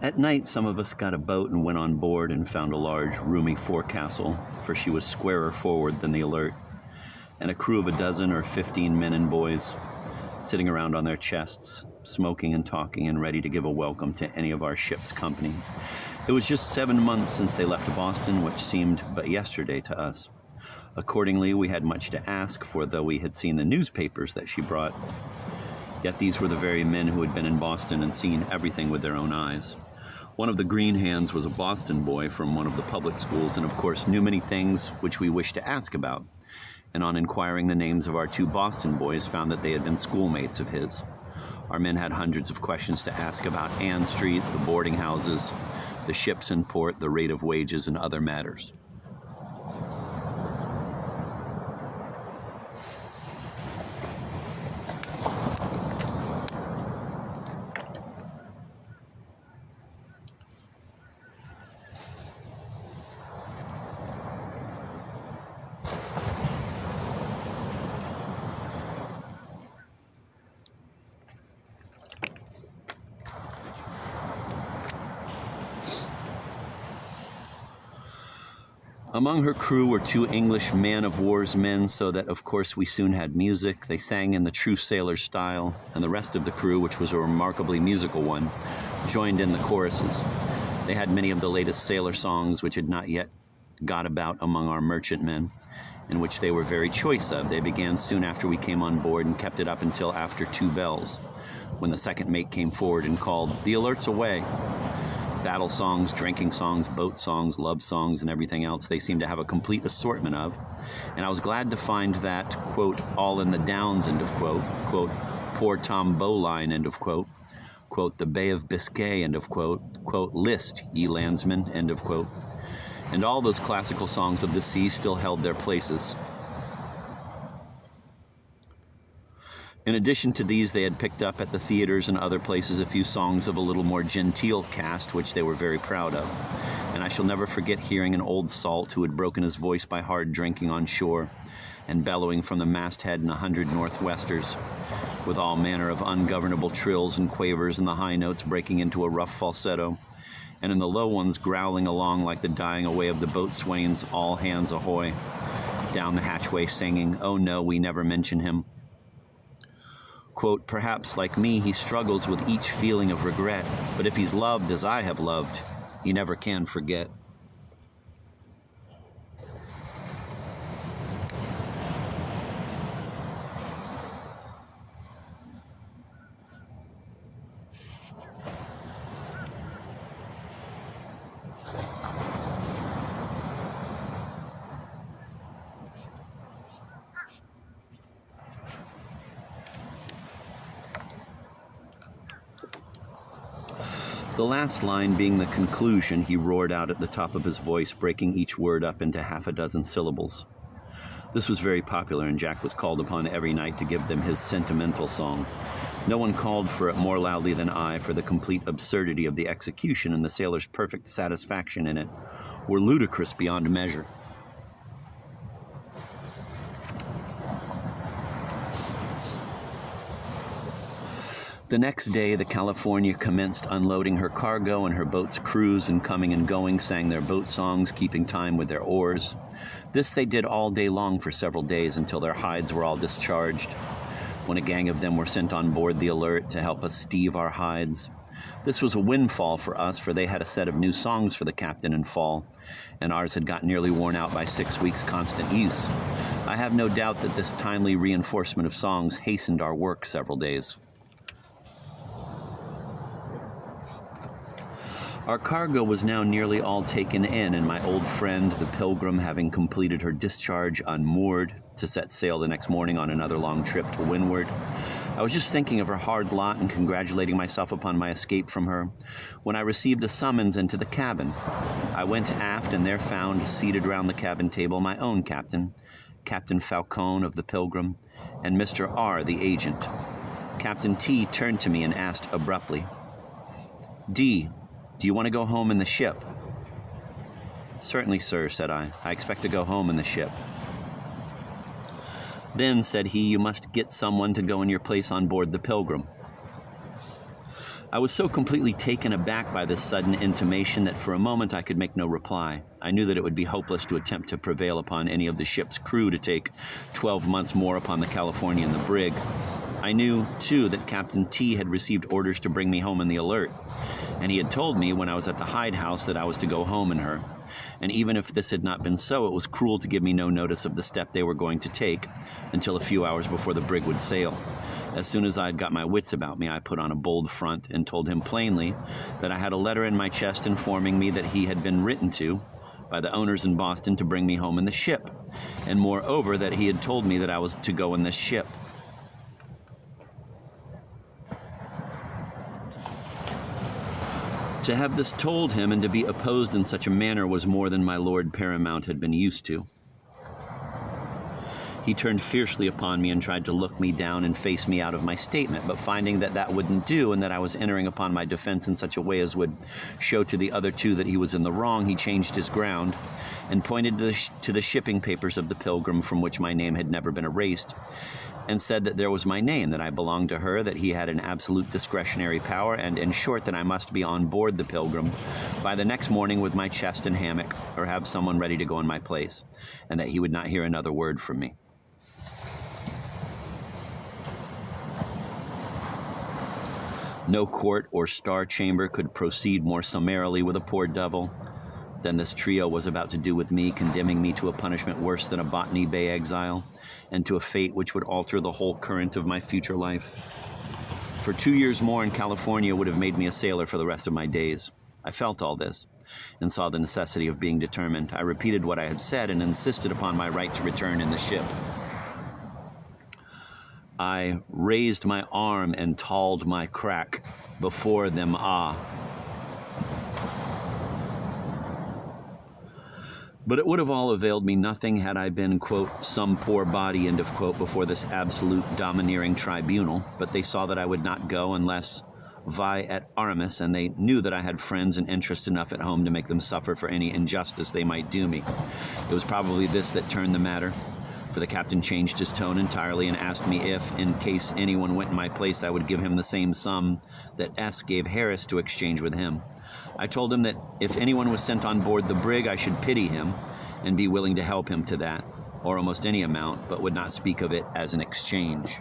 At night, some of us got a boat and went on board and found a large, roomy forecastle, for she was squarer forward than the Alert, and a crew of 12 or 15 men and boys, sitting around on their chests, smoking and talking and ready to give a welcome to any of our ship's company. It was just 7 months since they left Boston, which seemed but yesterday to us. Accordingly, we had much to ask, for though we had seen the newspapers that she brought, yet these were the very men who had been in Boston and seen everything with their own eyes. One of the green hands was a Boston boy from one of the public schools, and of course knew many things which we wished to ask about, and on inquiring the names of our 2 Boston boys, found that they had been schoolmates of his. Our men had hundreds of questions to ask about Ann Street, the boarding houses, the ships in port, the rate of wages, and other matters. Among her crew were 2 English man-of-war's men, so that, of course, we soon had music. They sang in the true sailor style, and the rest of the crew, which was a remarkably musical one, joined in the choruses. They had many of the latest sailor songs which had not yet got about among our merchantmen, and which they were very choice of. They began soon after we came on board and kept it up until after 2 bells, when the second mate came forward and called, "The Alert's away." Battle songs, drinking songs, boat songs, love songs, and everything else they seemed to have a complete assortment of, and I was glad to find that, quote, "all in the Downs," end of quote, quote, "poor Tom Bowline," end of quote, quote, "the Bay of Biscay," end of quote, quote, "list, ye landsmen," end of quote, and all those classical songs of the sea still held their places. In addition to these, they had picked up at the theaters and other places a few songs of a little more genteel cast, which they were very proud of. And I shall never forget hearing an old salt who had broken his voice by hard drinking on shore, and bellowing from the masthead in 100 northwesters, with all manner of ungovernable trills and quavers, and the high notes breaking into a rough falsetto, and in the low ones growling along like the dying away of the boatswain's "all hands ahoy," down the hatchway singing, "Oh no, we never mention him." Quote, "Perhaps, like me, he struggles with each feeling of regret, but if he's loved as I have loved, he never can forget." The last line being the conclusion, he roared out at the top of his voice, breaking each word up into 6 syllables. This was very popular, and Jack was called upon every night to give them his sentimental song. No one called for it more loudly than I, for the complete absurdity of the execution and the sailor's perfect satisfaction in it were ludicrous beyond measure. The next day, the California commenced unloading her cargo, and her boat's crews, and coming and going, sang their boat songs, keeping time with their oars. This they did all day long for several days, until their hides were all discharged, when a gang of them were sent on board the Alert to help us steve our hides. This was a windfall for us, for they had a set of new songs for the captain in fall, and ours had got nearly worn out by 6 weeks' constant use. I have no doubt that this timely reinforcement of songs hastened our work several days. Our cargo was now nearly all taken in, and my old friend, the Pilgrim, having completed her discharge, unmoored to set sail the next morning on another long trip to windward. I was just thinking of her hard lot and congratulating myself upon my escape from her, when I received a summons into the cabin. I went aft and there found, seated round the cabin table, my own captain, Captain Falcone of the Pilgrim, and Mr. R., the agent. Captain T. turned to me and asked abruptly, "D., do you want to go home in the ship?" "Certainly, sir," said I. "I expect to go home in the ship." "Then," said he, "you must get someone to go in your place on board the Pilgrim." I was so completely taken aback by this sudden intimation that for a moment I could make no reply. I knew that it would be hopeless to attempt to prevail upon any of the ship's crew to take 12 months more upon the California and the brig. I knew, too, that Captain T had received orders to bring me home in the Alert, and he had told me when I was at the hide house that I was to go home in her. And even if this had not been so, it was cruel to give me no notice of the step they were going to take until a few hours before the brig would sail. As soon as I had got my wits about me, I put on a bold front and told him plainly that I had a letter in my chest informing me that he had been written to by the owners in Boston to bring me home in the ship, and moreover that he had told me that I was to go in this ship. To have this told him and to be opposed in such a manner was more than my Lord Paramount had been used to. He turned fiercely upon me and tried to look me down and face me out of my statement, but finding that that wouldn't do and that I was entering upon my defense in such a way as would show to the other two that he was in the wrong, he changed his ground and pointed to the shipping papers of the Pilgrim, from which my name had never been erased, and said that there was my name, that I belonged to her, that he had an absolute discretionary power, and in short that I must be on board the Pilgrim by the next morning with my chest and hammock, or have someone ready to go in my place, and that he would not hear another word from me. No court or star chamber could proceed more summarily with a poor devil than this trio was about to do with me, condemning me to a punishment worse than a Botany Bay exile, and to a fate which would alter the whole current of my future life. For 2 years more in California would have made me a sailor for the rest of my days. I felt all this, and saw the necessity of being determined. I repeated what I had said, and insisted upon my right to return in the ship. I raised my arm and tauled my crack before them But it would have all availed me nothing had I been, quote, some poor body, end of quote, before this absolute domineering tribunal. But they saw that I would not go unless vi et armis, and they knew that I had friends and interest enough at home to make them suffer for any injustice they might do me. It was probably this that turned the matter. For the captain changed his tone entirely and asked me if, in case anyone went in my place, I would give him the same sum that S. gave Harris to exchange with him. I told him that if anyone was sent on board the brig, I should pity him and be willing to help him to that, or almost any amount, but would not speak of it as an exchange.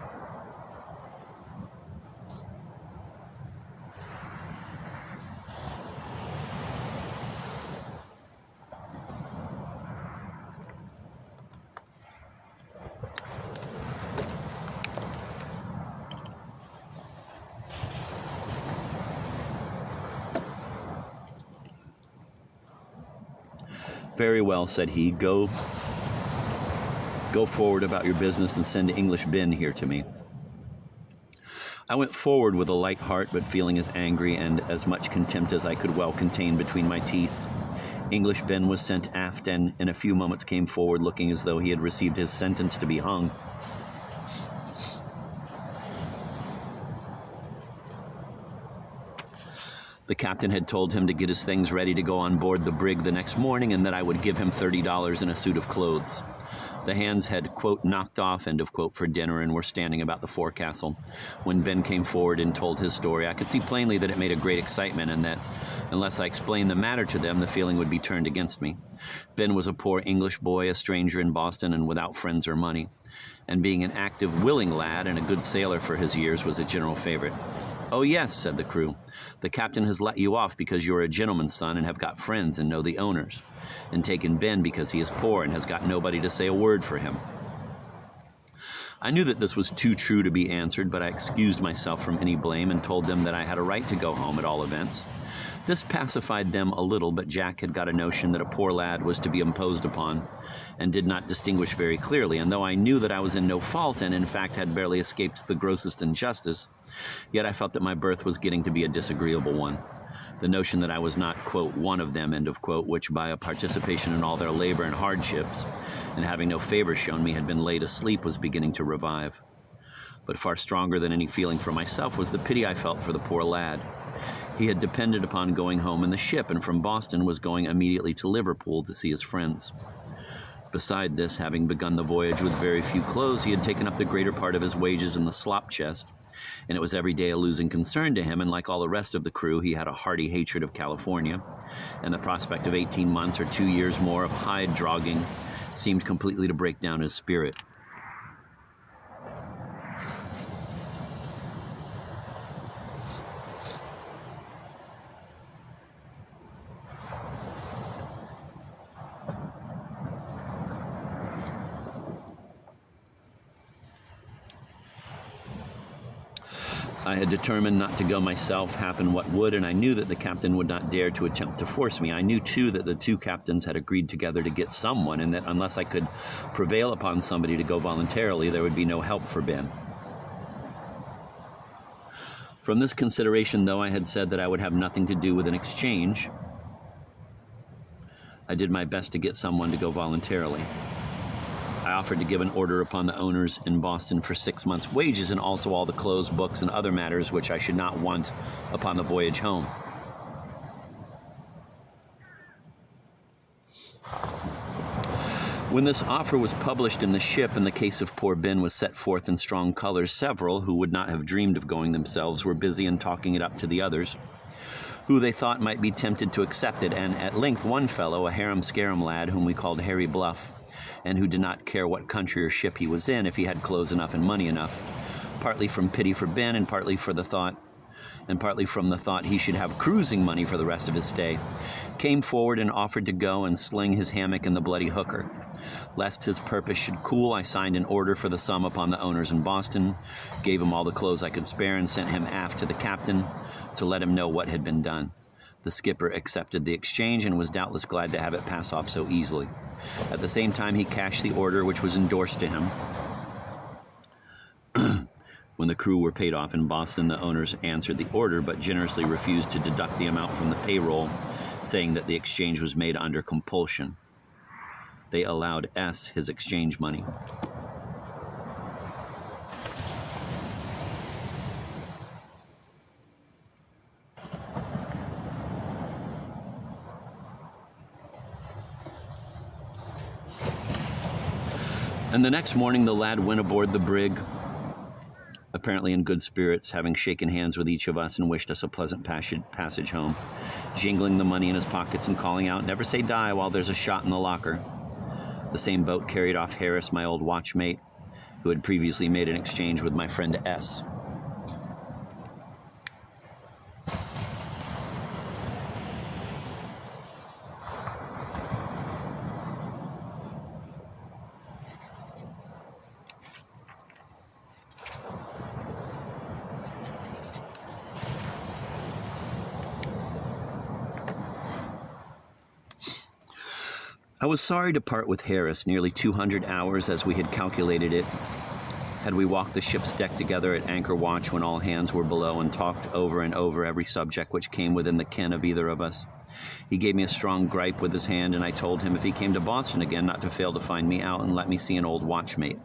Very well, said he. Go forward about your business and send English Ben here to me. I went forward with a light heart, but feeling as angry and as much contempt as I could well contain between my teeth. English Ben was sent aft, and in a few moments came forward looking as though he had received his sentence to be hung. The captain had told him to get his things ready to go on board the brig the next morning, and that I would give him $30 and a suit of clothes. The hands had, quote, knocked off, end of quote, for dinner, and were standing about the forecastle. When Ben came forward and told his story, I could see plainly that it made a great excitement, and that unless I explained the matter to them, the feeling would be turned against me. Ben was a poor English boy, a stranger in Boston, and without friends or money. And being an active, willing lad and a good sailor for his years, was a general favorite. Oh, yes, said the crew. The captain has let you off because you are a gentleman's son and have got friends and know the owners, and taken Ben because he is poor and has got nobody to say a word for him. I knew that this was too true to be answered, but I excused myself from any blame and told them that I had a right to go home at all events. This pacified them a little, but Jack had got a notion that a poor lad was to be imposed upon, and did not distinguish very clearly, and though I knew that I was in no fault and in fact had barely escaped the grossest injustice, yet I felt that my birth was getting to be a disagreeable one. The notion that I was not, quote, one of them, end of quote, which by a participation in all their labor and hardships, and having no favor shown me, had been laid asleep, was beginning to revive. But far stronger than any feeling for myself was the pity I felt for the poor lad. He had depended upon going home in the ship, and from Boston was going immediately to Liverpool to see his friends. Beside this, having begun the voyage with very few clothes, he had taken up the greater part of his wages in the slop chest, and it was every day a losing concern to him, and like all the rest of the crew, he had a hearty hatred of California, and the prospect of 18 months or 2 years more of hide drogging seemed completely to break down his spirit. I had determined not to go myself, happen what would, and I knew that the captain would not dare to attempt to force me. I knew, too, that the two captains had agreed together to get someone, and that unless I could prevail upon somebody to go voluntarily, there would be no help for Ben. From this consideration, though I had said that I would have nothing to do with an exchange, I did my best to get someone to go voluntarily. I offered to give an order upon the owners in Boston for 6 months' wages and also all the clothes, books, and other matters which I should not want upon the voyage home. When this offer was published in the ship and the case of poor Ben was set forth in strong colors, several, who would not have dreamed of going themselves, were busy in talking it up to the others, who they thought might be tempted to accept it, and at length one fellow, a harum-scarum lad whom we called Harry Bluff, and who did not care what country or ship he was in if he had clothes enough and money enough, partly from pity for Ben and partly from the thought he should have cruising money for the rest of his stay, came forward and offered to go and sling his hammock in the Bloody Hooker. Lest his purpose should cool, I signed an order for the sum upon the owners in Boston, gave him all the clothes I could spare, and sent him aft to the captain to let him know what had been done. The skipper accepted the exchange and was doubtless glad to have it pass off so easily. At the same time, he cashed the order which was endorsed to him. When the crew were paid off in Boston, the owners answered the order, but generously refused to deduct the amount from the payroll, saying that the exchange was made under compulsion. They allowed S his exchange money. And the next morning the lad went aboard the brig, apparently in good spirits, having shaken hands with each of us and wished us a pleasant passage home, jingling the money in his pockets and calling out, "Never say die while there's a shot in the locker." The same boat carried off Harris, my old watchmate, who had previously made an exchange with my friend S. I was sorry to part with Harris, nearly 200 hours as we had calculated it. Had we walked the ship's deck together at anchor watch when all hands were below and talked over and over every subject which came within the ken of either of us. He gave me a strong gripe with his hand, and I told him if he came to Boston again not to fail to find me out and let me see an old watchmate.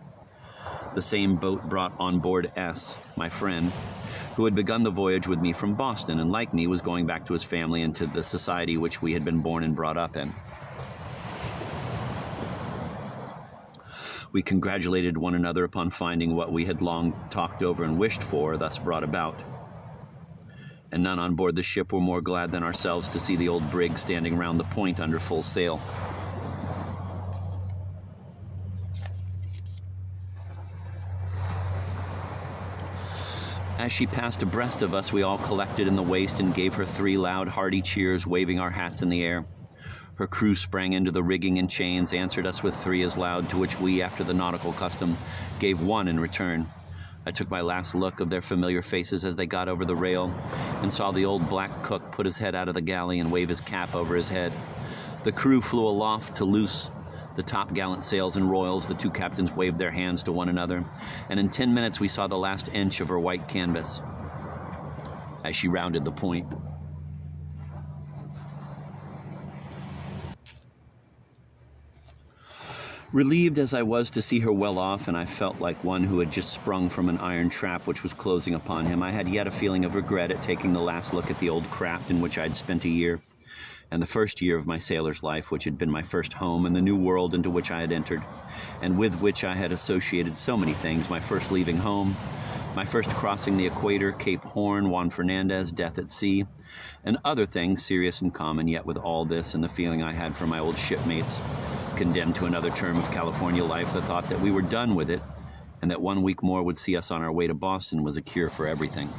The same boat brought on board S, my friend, who had begun the voyage with me from Boston, and like me was going back to his family and to the society which we had been born and brought up in. We congratulated one another upon finding what we had long talked over and wished for, thus brought about. And none on board the ship were more glad than ourselves to see the old brig standing round the point under full sail. As she passed abreast of us, we all collected in the waist and gave her 3 loud, hearty cheers, waving our hats in the air. Her crew sprang into the rigging and chains, answered us with 3 as loud, to which we, after the nautical custom, gave 1 in return. I took my last look of their familiar faces as they got over the rail, and saw the old black cook put his head out of the galley and wave his cap over his head. The crew flew aloft to loose the top-gallant sails and royals. The 2 captains waved their hands to one another, and in 10 minutes we saw the last inch of her white canvas as she rounded the point. Relieved as I was to see her well off, and I felt like one who had just sprung from an iron trap which was closing upon him, I had yet a feeling of regret at taking the last look at the old craft in which I had spent a year, and the first year of my sailor's life, which had been my first home, and the new world into which I had entered, and with which I had associated so many things, my first leaving home, My first crossing the equator, Cape Horn, Juan Fernandez, death at sea, and other things serious and common, yet with all this and the feeling I had for my old shipmates, condemned to another term of California life, the thought that we were done with it and that 1 week more would see us on our way to Boston was a cure for everything.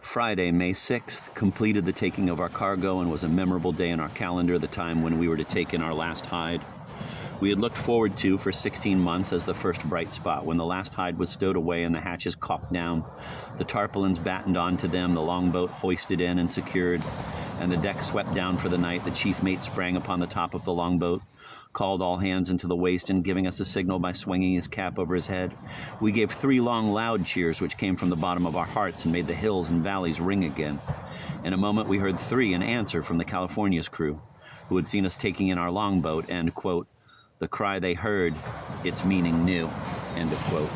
Friday, May 6th, completed the taking of our cargo and was a memorable day in our calendar, the time when we were to take in our last hide. We had looked forward to for 16 months as the first bright spot, when the last hide was stowed away and the hatches caulked down, the tarpaulins battened onto them, the longboat hoisted in and secured, and the deck swept down for the night. The chief mate sprang upon the top of the longboat, called all hands into the waist, and giving us a signal by swinging his cap over his head, we gave 3 long, loud cheers which came from the bottom of our hearts and made the hills and valleys ring again. In a moment we heard 3 in answer from the California's crew, who had seen us taking in our longboat, and, quote, "The cry they heard, its meaning knew," end of quote.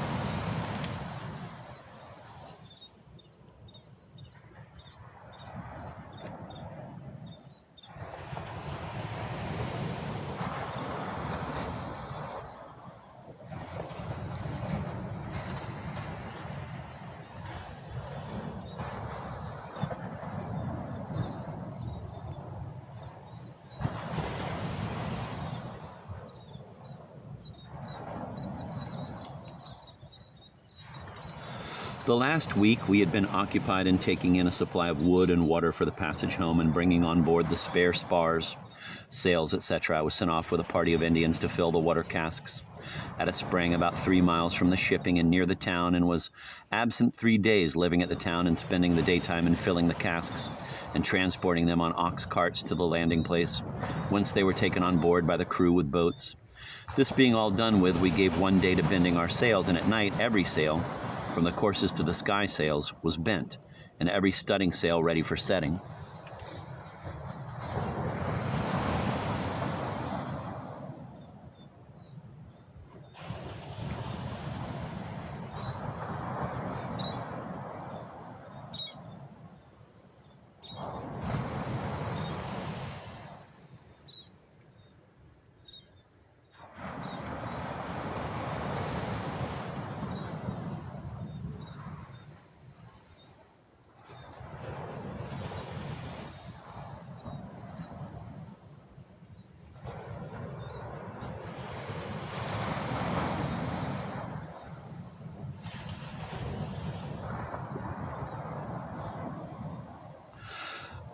The last week we had been occupied in taking in a supply of wood and water for the passage home and bringing on board the spare spars, sails, etc. I was sent off with a party of Indians to fill the water casks at a spring about 3 miles from the shipping and near the town, and was absent 3 days, living at the town and spending the daytime in filling the casks and transporting them on ox carts to the landing place, whence they were taken on board by the crew with boats. This being all done with, we gave 1 day to bending our sails, and at night every sail, from the courses to the sky sails, was bent, and every studding sail ready for setting.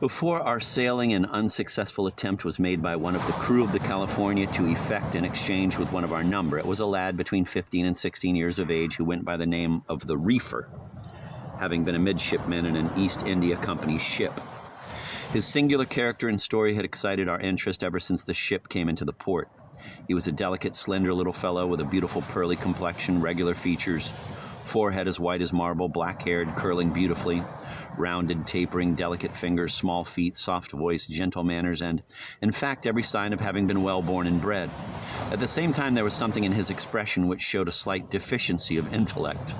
Before our sailing, an unsuccessful attempt was made by one of the crew of the California to effect an exchange with one of our number. It was a lad between 15 and 16 years of age who went by the name of the Reefer, having been a midshipman in an East India Company ship. His singular character and story had excited our interest ever since the ship came into the port. He was a delicate, slender little fellow with a beautiful pearly complexion, regular features, forehead as white as marble, black-haired, curling beautifully, rounded, tapering, delicate fingers, small feet, soft voice, gentle manners, and, in fact, every sign of having been well born and bred. At the same time, there was something in his expression which showed a slight deficiency of intellect.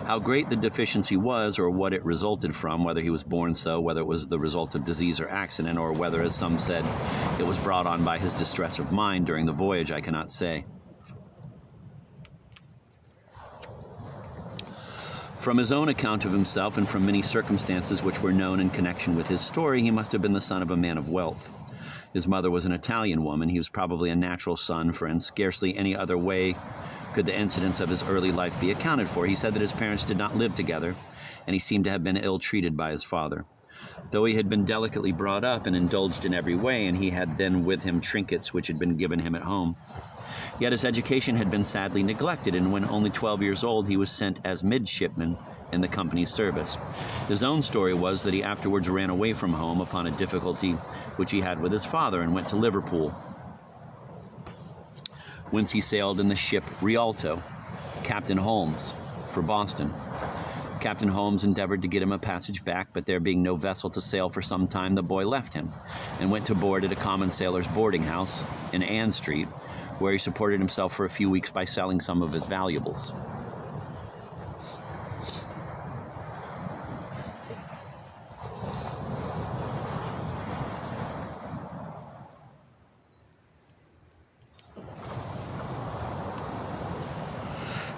How great the deficiency was, or what it resulted from, whether he was born so, whether it was the result of disease or accident, or whether, as some said, it was brought on by his distress of mind during the voyage, I cannot say. From his own account of himself and from many circumstances which were known in connection with his story, he must have been the son of a man of wealth. His mother was an Italian woman. He was probably a natural son, for in scarcely any other way could the incidents of his early life be accounted for. He said that his parents did not live together, and he seemed to have been ill-treated by his father. Though he had been delicately brought up and indulged in every way, and he had then with him trinkets which had been given him at home, yet his education had been sadly neglected, and when only 12 years old, he was sent as midshipman in the company's service. His own story was that he afterwards ran away from home upon a difficulty which he had with his father and went to Liverpool, whence he sailed in the ship Rialto, Captain Holmes, for Boston. Captain Holmes endeavored to get him a passage back, but there being no vessel to sail for some time, the boy left him and went to board at a common sailor's boarding house in Ann Street, where he supported himself for a few weeks by selling some of his valuables.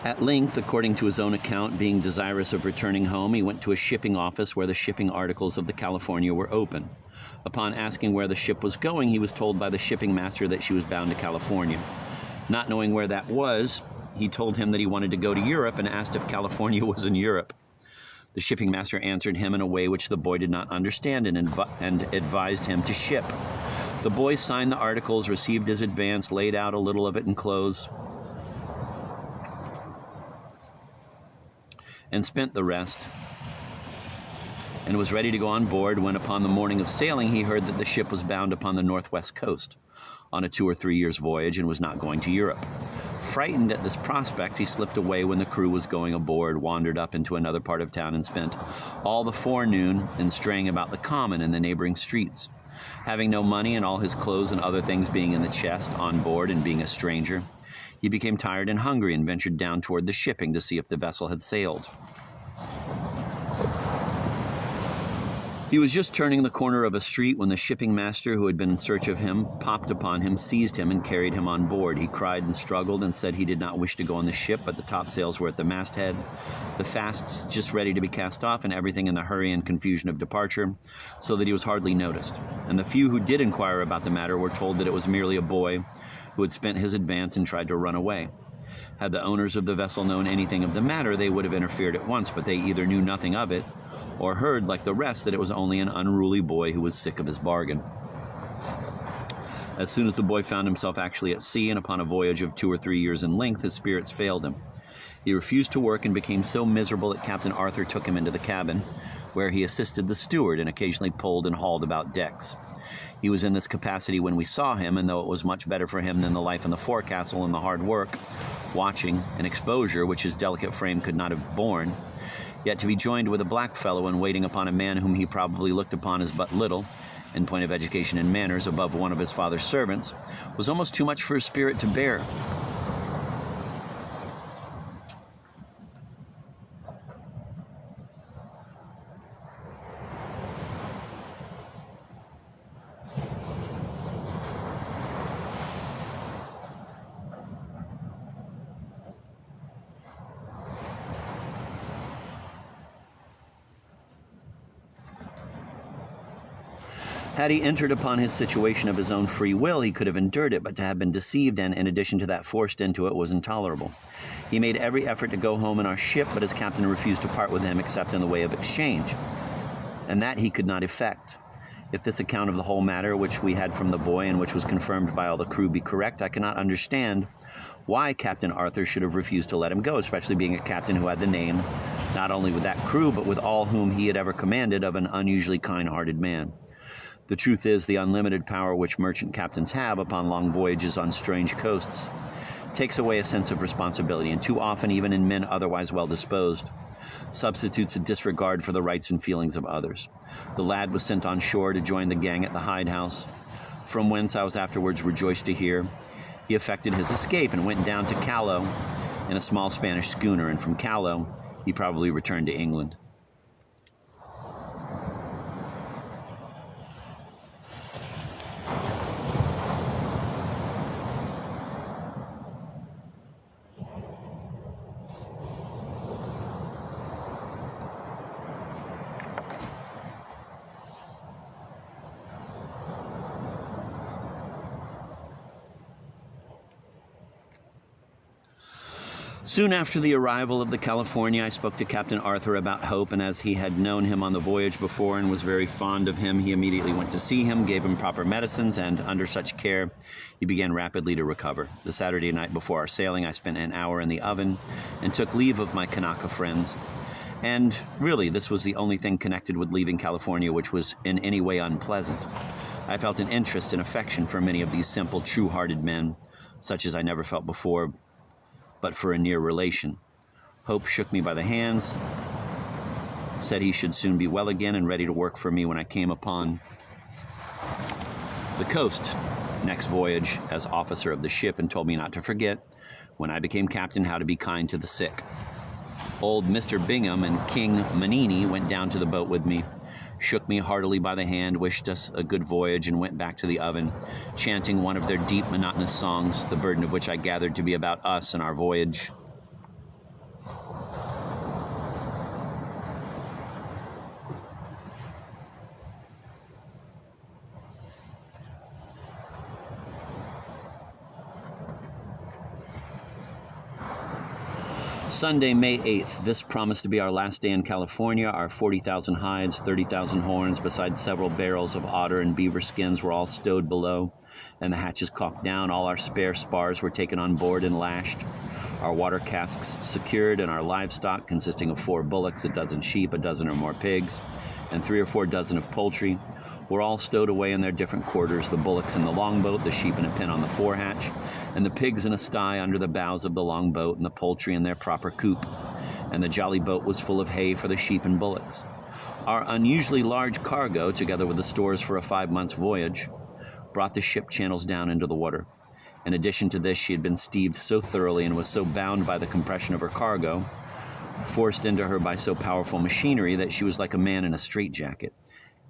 At length, according to his own account, being desirous of returning home, he went to a shipping office where the shipping articles of the California were open. Upon asking where the ship was going, he was told by the shipping master that she was bound to California. Not knowing where that was, he told him that he wanted to go to Europe and asked if California was in Europe. The shipping master answered him in a way which the boy did not understand and advised him to ship. The boy signed the articles, received his advance, laid out a little of it in clothes, and spent the rest, and was ready to go on board when, upon the morning of sailing, he heard that the ship was bound upon the northwest coast on a 2 or 3 years voyage and was not going to Europe. Frightened at this prospect, he slipped away when the crew was going aboard, wandered up into another part of town, and spent all the forenoon in straying about the common and the neighboring streets. Having no money and all his clothes and other things being in the chest on board and being a stranger, he became tired and hungry and ventured down toward the shipping to see if the vessel had sailed. He was just turning the corner of a street when the shipping master, who had been in search of him, popped upon him, seized him, and carried him on board. He cried and struggled and said he did not wish to go on the ship, but the topsails were at the masthead, the fasts just ready to be cast off, and everything in the hurry and confusion of departure, so that he was hardly noticed. And the few who did inquire about the matter were told that it was merely a boy who had spent his advance and tried to run away. Had the owners of the vessel known anything of the matter, they would have interfered at once, but they either knew nothing of it, or heard, like the rest, that it was only an unruly boy who was sick of his bargain. As soon as the boy found himself actually at sea and upon a voyage of 2 or 3 years in length, his spirits failed him. He refused to work and became so miserable that Captain Arthur took him into the cabin, where he assisted the steward and occasionally pulled and hauled about decks. He was in this capacity when we saw him, and though it was much better for him than the life in the forecastle and the hard work, watching, and exposure which his delicate frame could not have borne, yet to be joined with a black fellow and waiting upon a man whom he probably looked upon as but little, in point of education and manners, above one of his father's servants, was almost too much for his spirit to bear. Had he entered upon his situation of his own free will, he could have endured it, but to have been deceived and, in addition to that, forced into it was intolerable. He made every effort to go home in our ship, but his captain refused to part with him except in the way of exchange, and that he could not effect. If this account of the whole matter, which we had from the boy and which was confirmed by all the crew, be correct, I cannot understand why Captain Arthur should have refused to let him go, especially being a captain who had the name, not only with that crew, but with all whom he had ever commanded, of an unusually kind-hearted man. The truth is, the unlimited power which merchant captains have upon long voyages on strange coasts takes away a sense of responsibility, and too often, even in men otherwise well-disposed, substitutes a disregard for the rights and feelings of others. The lad was sent on shore to join the gang at the hide house, from whence I was afterwards rejoiced to hear he effected his escape and went down to Callao in a small Spanish schooner, and from Callao he probably returned to England. Soon after the arrival of the California, I spoke to Captain Arthur about Hope, and as he had known him on the voyage before and was very fond of him, he immediately went to see him, gave him proper medicines, and under such care, he began rapidly to recover. The Saturday night before our sailing, I spent an hour in the oven and took leave of my Kanaka friends. And really, this was the only thing connected with leaving California which was in any way unpleasant. I felt an interest and affection for many of these simple, true-hearted men, such as I never felt before, but for a near relation. Hope shook me by the hands said he should soon be well again and ready to work for me when I came upon the coast next voyage as officer of the ship, and told me not to forget, when I became captain, how to be kind to the sick. Old Mr. Bingham and King Manini went down to the boat with me, shook me heartily by the hand, wished us a good voyage, and went back to the oven, chanting one of their deep, monotonous songs, the burden of which I gathered to be about us and our voyage. Sunday, May 8th. This promised to be our last day in California. Our 40,000 hides, 30,000 horns, besides several barrels of otter and beaver skins were all stowed below, and the hatches caulked down. All our spare spars were taken on board and lashed. Our water casks secured, and our livestock, consisting of 4 bullocks, a dozen sheep, a dozen or more pigs, and 3 or 4 dozen of poultry, were all stowed away in their different quarters, the bullocks in the longboat, the sheep in a pen on the forehatch, and the pigs in a sty under the bows of the longboat, and the poultry in their proper coop. And the jolly boat was full of hay for the sheep and bullocks. Our unusually large cargo, together with the stores for a 5 months' voyage, brought the ship channels down into the water. In addition to this, she had been steeved so thoroughly and was so bound by the compression of her cargo, forced into her by so powerful machinery, that she was like a man in a straitjacket,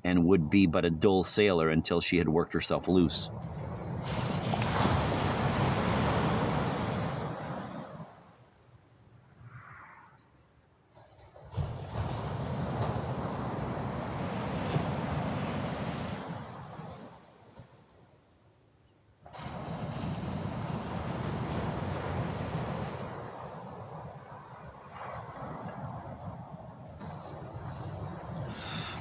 and would be but a dull sailor until she had worked herself loose.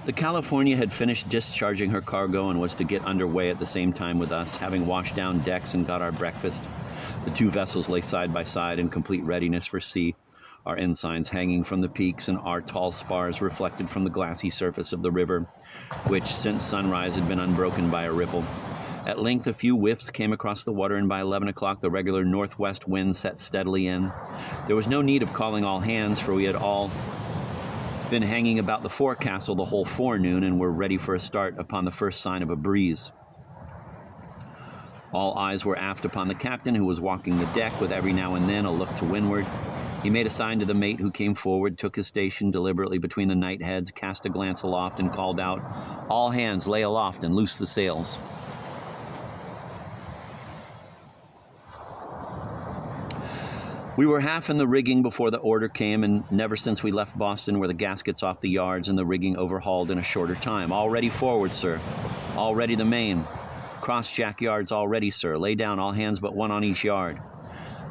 The California had finished discharging her cargo and was to get underway at the same time with us, having washed down decks and got our breakfast. The 2 vessels lay side by side in complete readiness for sea, our ensigns hanging from the peaks and our tall spars reflected from the glassy surface of the river, which since sunrise had been unbroken by a ripple. At length a few whiffs came across the water, and by 11 o'clock the regular northwest wind set steadily in. There was no need of calling all hands, for we had all been hanging about the forecastle the whole forenoon and were ready for a start upon the first sign of a breeze. All eyes were aft upon the captain, who was walking the deck with every now and then a look to windward. He made a sign to the mate, who came forward, took his station deliberately between the night heads, cast a glance aloft, and called out, "All hands lay aloft and loose the sails." We were half in the rigging before the order came, and never since we left Boston were the gaskets off the yards and the rigging overhauled in a shorter time. "All ready forward, sir." "All ready the main." "Cross-jack yards all ready, sir." "Lay down, all hands but one on each yard."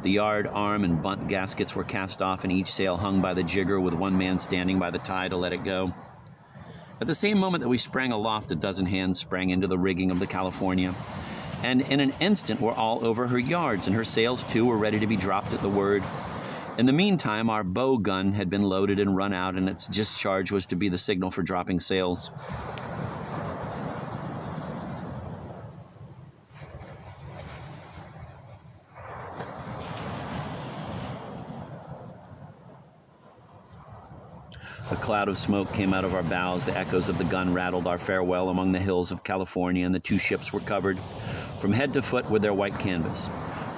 The yard, arm, and bunt gaskets were cast off, and each sail hung by the jigger, with one man standing by the tie to let it go. At the same moment that we sprang aloft, a dozen hands sprang into the rigging of the California, and in an instant were all over her yards, and her sails, too, were ready to be dropped at the word. In the meantime, our bow gun had been loaded and run out, and its discharge was to be the signal for dropping sails. A cloud of smoke came out of our bows. The echoes of the gun rattled our farewell among the hills of California, and the 2 ships were covered from head to foot with their white canvas.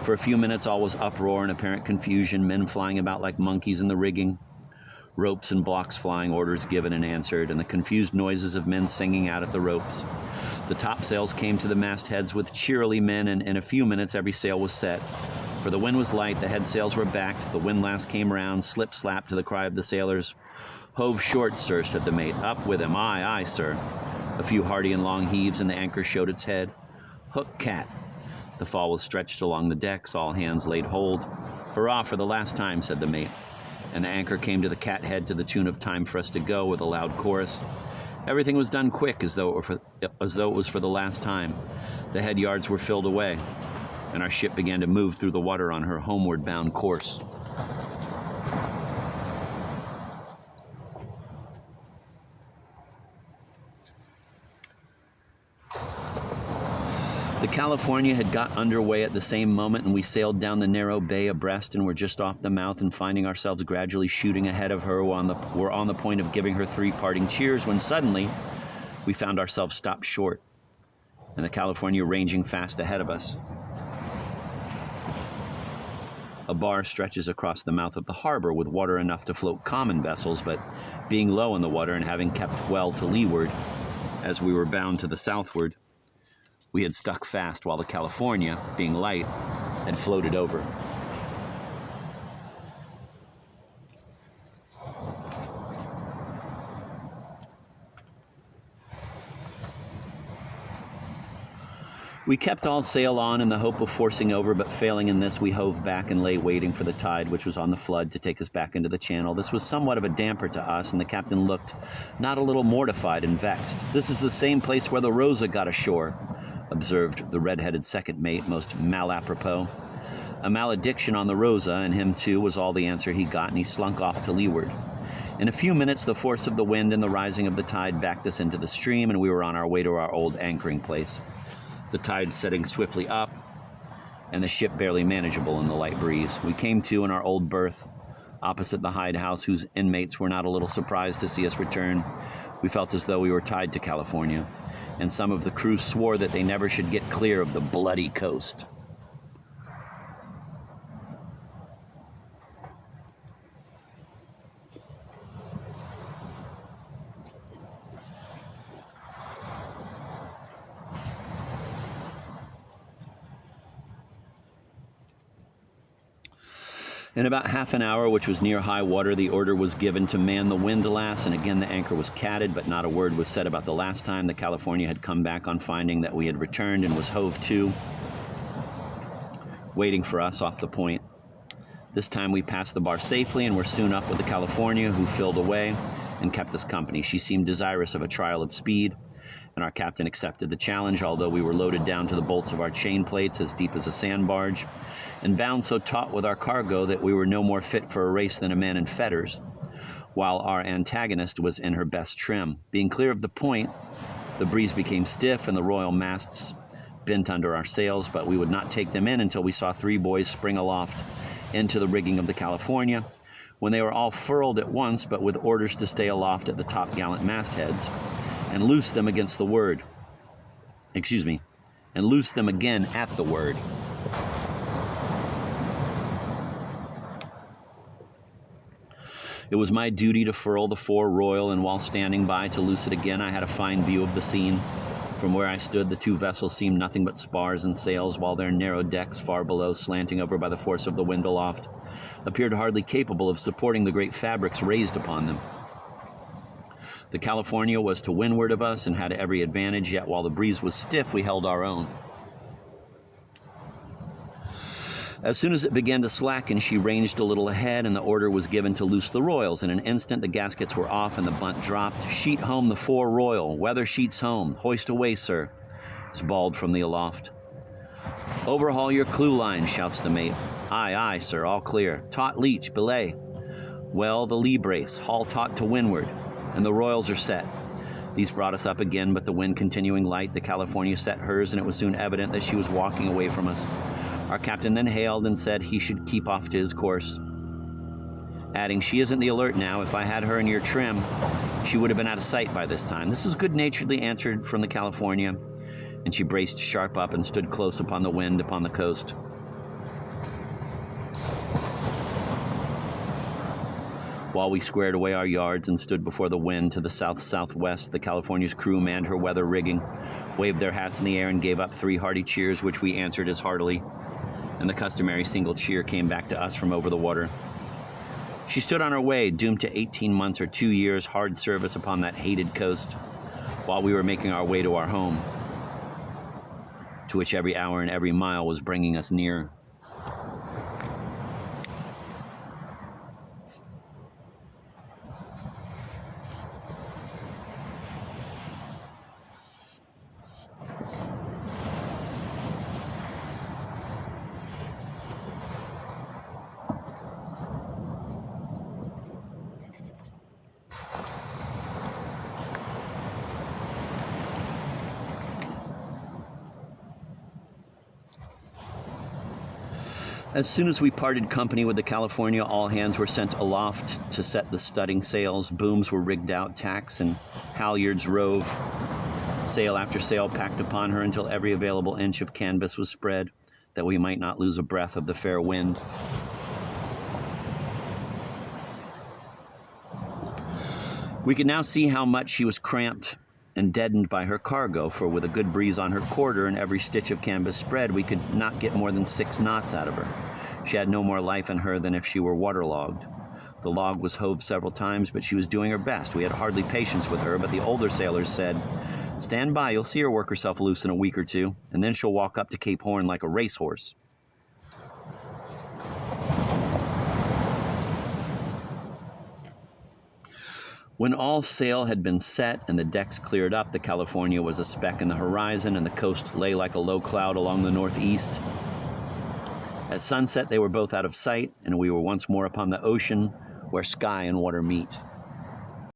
For a few minutes all was uproar and apparent confusion, men flying about like monkeys in the rigging, ropes and blocks flying, orders given and answered, and the confused noises of men singing out at the ropes. The topsails came to the mastheads with cheerily men, and in a few minutes every sail was set. For the wind was light, the head sails were backed, the windlass came round, slip-slap to the cry of the sailors. "Hove short, sir," said the mate. "Up with him." "Aye, aye, sir." A few hearty and long heaves, and the anchor showed its head. "Hook cat." The fall was stretched along the decks. All hands laid hold. "Hurrah for the last time," said the mate. And the anchor came to the cat head to the tune of "Time for Us to Go" with a loud chorus. Everything was done quick, as though it was for the last time. The head yards were filled away, and our ship began to move through the water on her homeward-bound course. The California had got underway at the same moment, and we sailed down the narrow bay abreast and were just off the mouth and finding ourselves gradually shooting ahead of her. We're on the point of giving her 3 parting cheers when suddenly we found ourselves stopped short, and the California ranging fast ahead of us. A bar stretches across the mouth of the harbor with water enough to float common vessels, but being low in the water and having kept well to leeward as we were bound to the southward, we had stuck fast while the California, being light, had floated over. We kept all sail on in the hope of forcing over, but failing in this, we hove back and lay waiting for the tide, which was on the flood, to take us back into the channel. This was somewhat of a damper to us, and the captain looked not a little mortified and vexed. "This is the same place where the Rosa got ashore," observed the red-headed second mate, most mal-apropos. A malediction on the Rosa, and him too, was all the answer he got, and he slunk off to leeward. In a few minutes, the force of the wind and the rising of the tide backed us into the stream, and we were on our way to our old anchoring place. The tide setting swiftly up, and the ship barely manageable in the light breeze. We came to in our old berth, opposite the hide house, whose inmates were not a little surprised to see us return. We felt as though we were tied to California, and some of the crew swore that they never should get clear of the bloody coast. In about half an hour, which was near high water, the order was given to man the windlass, and again the anchor was catted, but not a word was said about the last time the California had come back on finding that we had returned, and was hove to, waiting for us off the point. This time we passed the bar safely and were soon up with the California, who filled away and kept us company. She seemed desirous of a trial of speed, and our captain accepted the challenge, although we were loaded down to the bolts of our chain plates as deep as a sand barge, and bound so taut with our cargo that we were no more fit for a race than a man in fetters, while our antagonist was in her best trim. Being clear of the point, the breeze became stiff and the royal masts bent under our sails, but we would not take them in until we saw 3 boys spring aloft into the rigging of the California, when they were all furled at once, but with orders to stay aloft at the top-gallant mastheads, and loose them against the word. And loose them again at the word. It was my duty to furl the fore royal, and while standing by to loose it again, I had a fine view of the scene. From where I stood, the 2 vessels seemed nothing but spars and sails, while their narrow decks, far below, slanting over by the force of the wind aloft, appeared hardly capable of supporting the great fabrics raised upon them. The California was to windward of us and had every advantage, yet while the breeze was stiff, we held our own. As soon as it began to slacken, she ranged a little ahead, and the order was given to loose the royals. In an instant, the gaskets were off and the bunt dropped. "Sheet home the fore royal. Weather sheets home. Hoist away, sir," is bawled from the aloft. "Overhaul your clew line," shouts the mate. "Aye, aye, sir, all clear. Taut leech, belay. Well, the lee brace, haul taut to windward, and the royals are set." These brought us up again, but the wind continuing light, the California set hers, and it was soon evident that she was walking away from us. Our captain then hailed and said he should keep off to his course, adding, "She isn't the Alert now. If I had her in your trim, she would have been out of sight by this time." This was good-naturedly answered from the California, and she braced sharp up and stood close upon the wind upon the coast. While we squared away our yards and stood before the wind to the south-southwest, the California's crew manned her weather rigging, waved their hats in the air, and gave up 3 hearty cheers, which we answered as heartily, and the customary single cheer came back to us from over the water. She stood on her way, doomed to 18 months or 2 years hard service upon that hated coast, while we were making our way to our home, to which every hour and every mile was bringing us nearer. As soon as we parted company with the California, all hands were sent aloft to set the studding sails. Booms were rigged out, tacks and halyards rove. Sail after sail packed upon her until every available inch of canvas was spread, that we might not lose a breath of the fair wind. We could now see how much she was cramped and deadened by her cargo, for with a good breeze on her quarter and every stitch of canvas spread, we could not get more than 6 knots out of her. She had no more life in her than if she were waterlogged. The log was hove several times, but she was doing her best. We had hardly patience with her, but the older sailors said, "Stand by, you'll see her work herself loose in a week or two, and then she'll walk up to Cape Horn like a racehorse." When all sail had been set and the decks cleared up, the California was a speck in the horizon, and the coast lay like a low cloud along the northeast. At sunset, they were both out of sight, and we were once more upon the ocean, where sky and water meet.